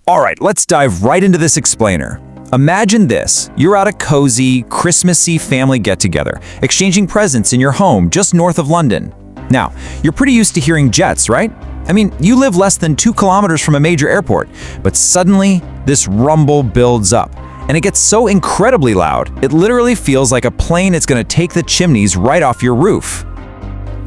Alright, let's dive right into this explainer. Imagine this, you're at a cozy, Christmassy family get-together, exchanging presents in your home just north of London. Now, you're pretty used to hearing jets, right? I mean, you live less than 2 kilometers from a major airport, but suddenly, this rumble builds up, and it gets so incredibly loud, it literally feels like a plane is going to take the chimneys right off your roof.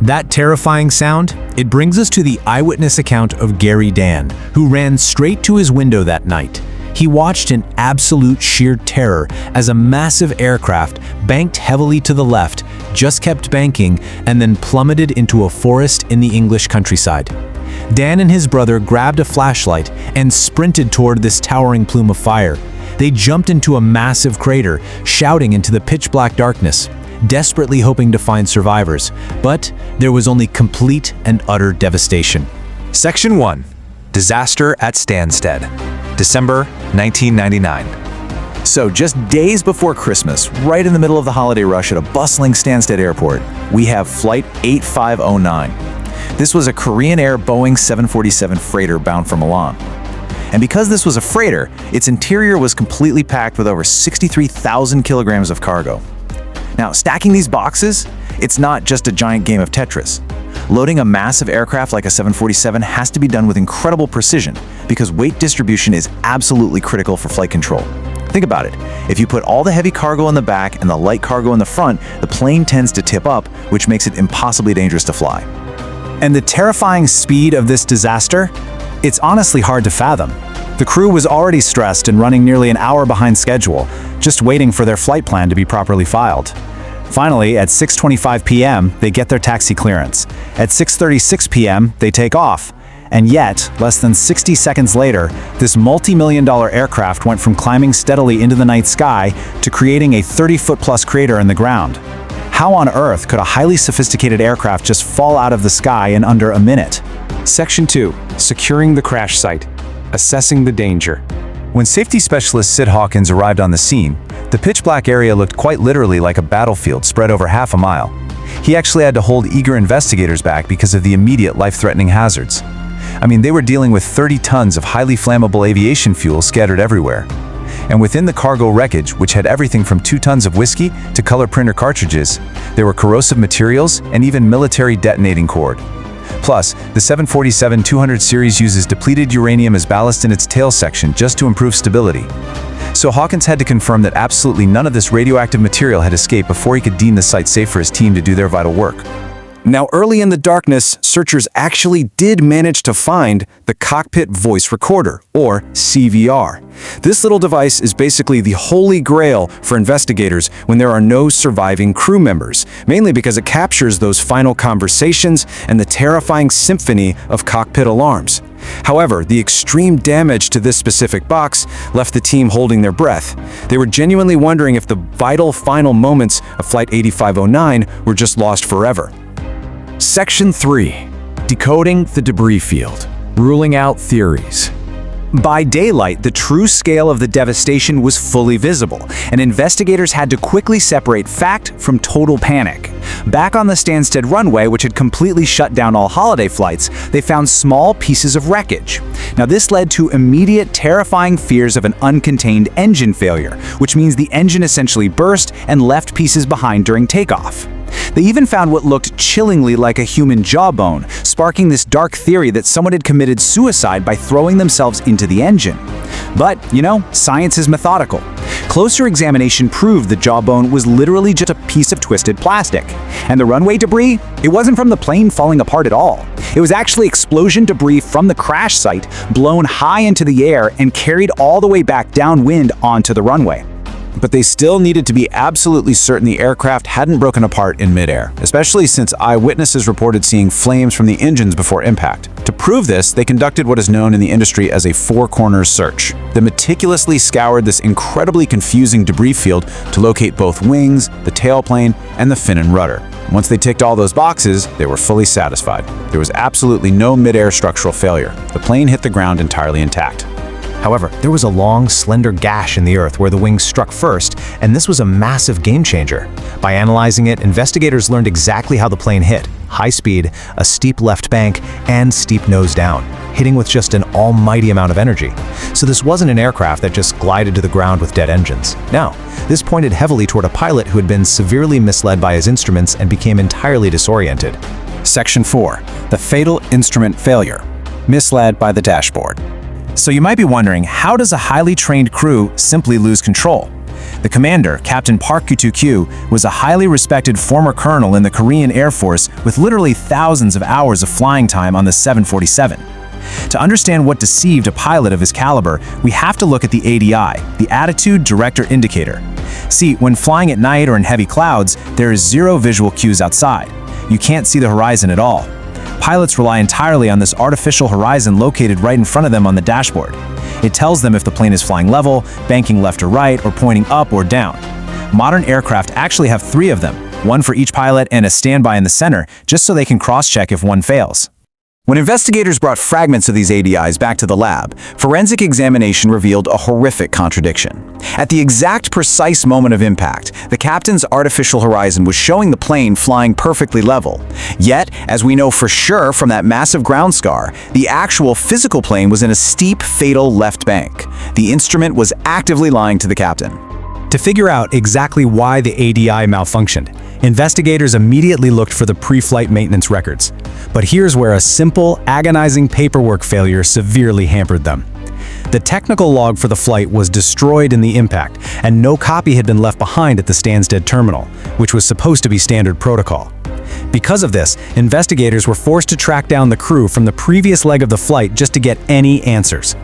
That terrifying sound, it brings us to the eyewitness account of Gary Dan, who ran straight to his window that night. He watched in absolute sheer terror as a massive aircraft banked heavily to the left, just kept banking, and then plummeted into a forest in the English countryside. Dan and his brother grabbed a flashlight and sprinted toward this towering plume of fire. They jumped into a massive crater, shouting into the pitch-black darkness, desperately hoping to find survivors, but there was only complete and utter devastation. Section 1. Disaster at Stansted, December 1999. So just days before Christmas, right in the middle of the holiday rush at a bustling Stansted Airport, we have Flight 8509. This was a Korean Air Boeing 747 freighter bound for Milan. And because this was a freighter, its interior was completely packed with over 63,000 kilograms of cargo. Now, stacking these boxes, it's not just a giant game of Tetris. Loading a massive aircraft like a 747 has to be done with incredible precision because weight distribution is absolutely critical for flight control. Think about it. If you put all the heavy cargo in the back and the light cargo in the front, the plane tends to tip up, which makes it impossibly dangerous to fly. And the terrifying speed of this disaster? It's honestly hard to fathom. The crew was already stressed and running nearly an hour behind schedule, just waiting for their flight plan to be properly filed. Finally, at 6:25 p.m., they get their taxi clearance. At 6:36 p.m., they take off. And yet, less than 60 seconds later, this multi-million-dollar aircraft went from climbing steadily into the night sky to creating a 30-foot-plus crater in the ground. How on earth could a highly sophisticated aircraft just fall out of the sky in under a minute? Section 2. Securing the crash site, assessing the danger. When safety specialist Sid Hawkins arrived on the scene, the pitch-black area looked quite literally like a battlefield spread over half a mile. He actually had to hold eager investigators back because of the immediate life-threatening hazards. I mean, they were dealing with 30 tons of highly flammable aviation fuel scattered everywhere. And within the cargo wreckage, which had everything from 2 tons of whiskey to color printer cartridges, there were corrosive materials and even military detonating cord. Plus, the 747-200 series uses depleted uranium as ballast in its tail section just to improve stability. So Hawkins had to confirm that absolutely none of this radioactive material had escaped before he could deem the site safe for his team to do their vital work. Now, early in the darkness, searchers actually did manage to find the Cockpit Voice Recorder, or CVR. This little device is basically the holy grail for investigators when there are no surviving crew members, mainly because it captures those final conversations and the terrifying symphony of cockpit alarms. However, the extreme damage to this specific box left the team holding their breath. They were genuinely wondering if the vital final moments of Flight 8509 were just lost forever. Section 3. Decoding the debris field. Ruling out theories. By daylight, the true scale of the devastation was fully visible, and investigators had to quickly separate fact from total panic. Back on the Stansted runway, which had completely shut down all holiday flights, they found small pieces of wreckage. Now, this led to immediate, terrifying fears of an uncontained engine failure, which means the engine essentially burst and left pieces behind during takeoff. They even found what looked chillingly like a human jawbone, sparking this dark theory that someone had committed suicide by throwing themselves into the engine. But, science is methodical. Closer examination proved the jawbone was literally just a piece of twisted plastic. And the runway debris? It wasn't from the plane falling apart at all. It was actually explosion debris from the crash site, blown high into the air and carried all the way back downwind onto the runway. But they still needed to be absolutely certain the aircraft hadn't broken apart in midair, especially since eyewitnesses reported seeing flames from the engines before impact. To prove this, they conducted what is known in the industry as a four-corners search. They meticulously scoured this incredibly confusing debris field to locate both wings, the tailplane, and the fin and rudder. Once they ticked all those boxes, they were fully satisfied. There was absolutely no midair structural failure. The plane hit the ground entirely intact. However, there was a long, slender gash in the earth where the wings struck first, and this was a massive game changer. By analyzing it, investigators learned exactly how the plane hit, high speed, a steep left bank, and steep nose down, hitting with just an almighty amount of energy. So this wasn't an aircraft that just glided to the ground with dead engines. No, this pointed heavily toward a pilot who had been severely misled by his instruments and became entirely disoriented. Section 4. The fatal instrument failure. Misled by the dashboard. So you might be wondering, how does a highly trained crew simply lose control? The commander, Captain Park Kyu-kyu, was a highly respected former colonel in the Korean Air Force with literally thousands of hours of flying time on the 747. To understand what deceived a pilot of his caliber, we have to look at the ADI, the Attitude Director Indicator. See, when flying at night or in heavy clouds, there is zero visual cues outside. You can't see the horizon at all. Pilots rely entirely on this artificial horizon located right in front of them on the dashboard. It tells them if the plane is flying level, banking left or right, or pointing up or down. Modern aircraft actually have 3 of them, one for each pilot and a standby in the center, just so they can cross-check if one fails. When investigators brought fragments of these ADIs back to the lab, forensic examination revealed a horrific contradiction. At the exact precise moment of impact, the captain's artificial horizon was showing the plane flying perfectly level. Yet, as we know for sure from that massive ground scar, the actual physical plane was in a steep, fatal left bank. The instrument was actively lying to the captain. To figure out exactly why the ADI malfunctioned, investigators immediately looked for the pre-flight maintenance records. But here's where a simple, agonizing paperwork failure severely hampered them. The technical log for the flight was destroyed in the impact, and no copy had been left behind at the Stansted terminal, which was supposed to be standard protocol. Because of this, investigators were forced to track down the crew from the previous leg of the flight just to get any answers.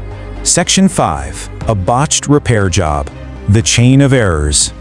Section 5. A botched repair job. The chain of errors.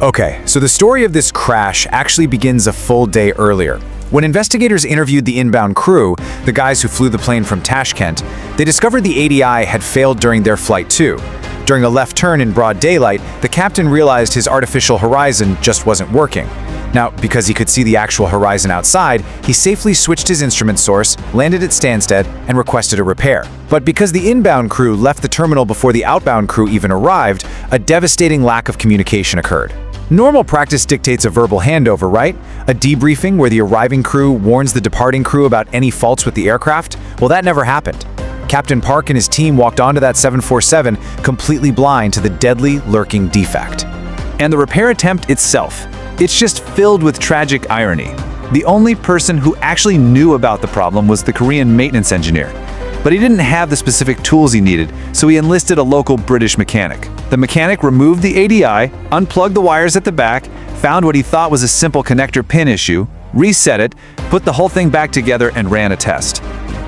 Okay, so the story of this crash actually begins a full day earlier. When investigators interviewed the inbound crew, the guys who flew the plane from Tashkent, they discovered the ADI had failed during their flight too. During a left turn in broad daylight, the captain realized his artificial horizon just wasn't working. Now, because he could see the actual horizon outside, he safely switched his instrument source, landed at Stansted, and requested a repair. But because the inbound crew left the terminal before the outbound crew even arrived, a devastating lack of communication occurred. Normal practice dictates a verbal handover, right? A debriefing where the arriving crew warns the departing crew about any faults with the aircraft? Well, that never happened. Captain Park and his team walked onto that 747 completely blind to the deadly lurking defect. And the repair attempt itself, it's just filled with tragic irony. The only person who actually knew about the problem was the Korean maintenance engineer. But he didn't have the specific tools he needed, so he enlisted a local British mechanic. The mechanic removed the ADI, unplugged the wires at the back, found what he thought was a simple connector pin issue, reset it, put the whole thing back together, and ran a test.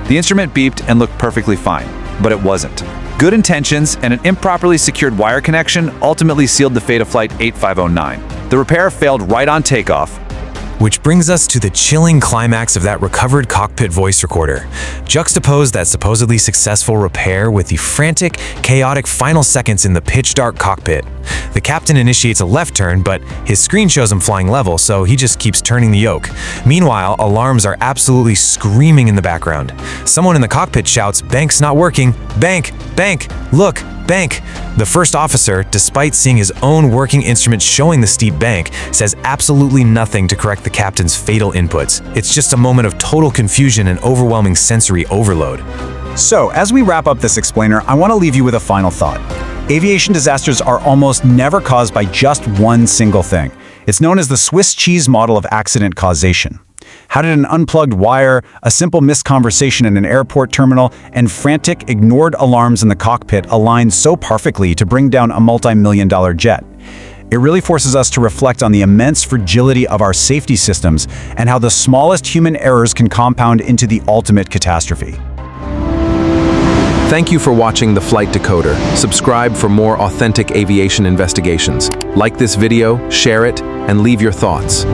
The instrument beeped and looked perfectly fine, but it wasn't. Good intentions and an improperly secured wire connection ultimately sealed the fate of Flight 8509. The repair failed right on takeoff. Which brings us to the chilling climax of that recovered cockpit voice recorder. Juxtapose that supposedly successful repair with the frantic, chaotic final seconds in the pitch-dark cockpit. The captain initiates a left turn, but his screen shows him flying level, so he just keeps turning the yoke. Meanwhile, alarms are absolutely screaming in the background. Someone in the cockpit shouts, "Bank's not working! Bank! Bank! Look! Bank!" The first officer, despite seeing his own working instruments showing the steep bank, says absolutely nothing to correct the captain's fatal inputs. It's just a moment of total confusion and overwhelming sensory overload. So, as we wrap up this explainer, I want to leave you with a final thought. Aviation disasters are almost never caused by just one single thing. It's known as the Swiss cheese model of accident causation. How did an unplugged wire, a simple missed conversation in an airport terminal, and frantic, ignored alarms in the cockpit align so perfectly to bring down a multi-million-dollar jet? It really forces us to reflect on the immense fragility of our safety systems and how the smallest human errors can compound into the ultimate catastrophe. Thank you for watching The Flight Decoder. Subscribe for more authentic aviation investigations. Like this video, share it, and leave your thoughts.